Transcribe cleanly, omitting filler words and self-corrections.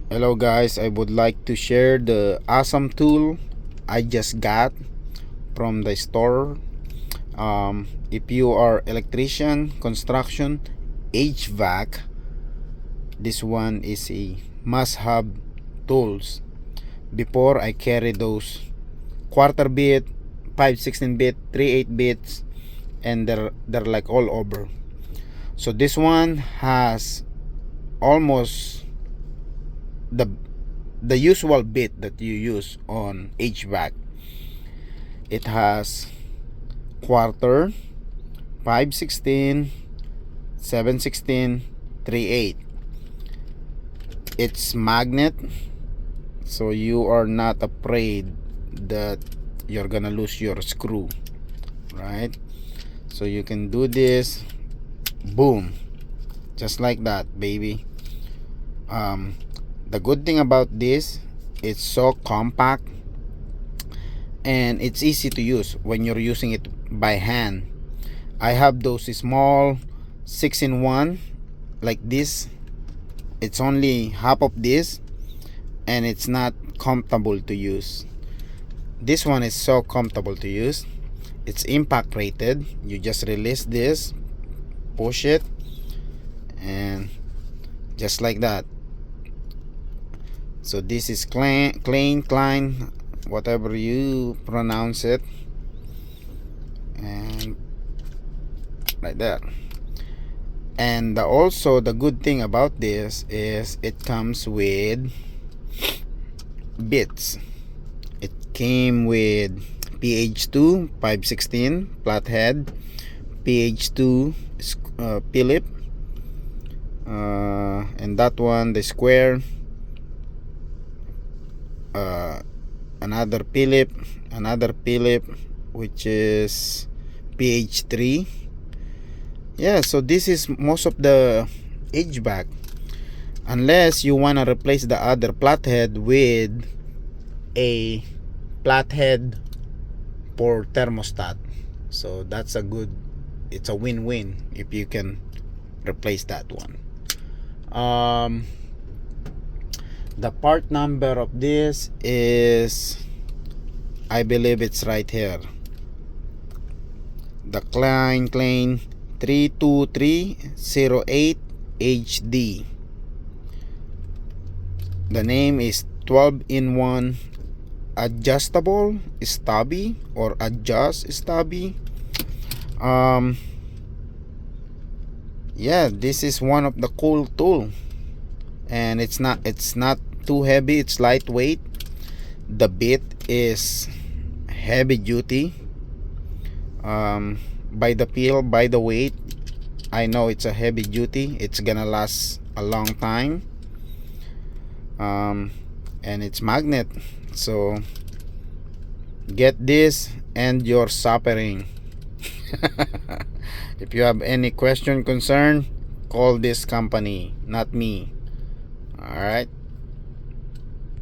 Hello guys, I would like to share the awesome tool I just got from the store. If you are electrician, construction, HVAC, this one is a must-have tools. Before I carry those quarter bit, 5/16 bit, 3/8 bits, and they're like all over. So this one has almost the usual bit that you use on HVAC. It has quarter, 5/16, 7/16, 3/8. It's magnet, so you are not afraid that you're gonna lose your screw, right? So you can do this, boom, just like that, baby. The good thing about this, it's so compact and it's easy to use when you're using it by hand. I have those small 6-in-1 like this. It's only half of this and it's not comfortable to use. This one is so comfortable to use. It's impact rated. You just release this, push it, and just like that. So this is Klein, whatever you pronounce it, and like that. And also the good thing about this is it comes with bits. It came with PH2 5/16 flathead, PH2 Phillip, and that one the square, another Phillip, which is PH3. Yeah, so this is most of the HVAC, unless you want to replace the other flathead with a flathead for thermostat. So that's a good, it's a win-win if you can replace that one. The part number of this is, I believe it's right here, the Klein 32308 HD. The name is 12-in-1 adjustable stubby or adjust stubby. Yeah, this is one of the cool tool, and it's not too heavy. It's lightweight. The bit is heavy duty. By the feel, by the weight, I know it's a heavy duty. It's gonna last a long time. And it's magnet, so get this and you're suffering. If you have any question, concern, call this company, not me. All right.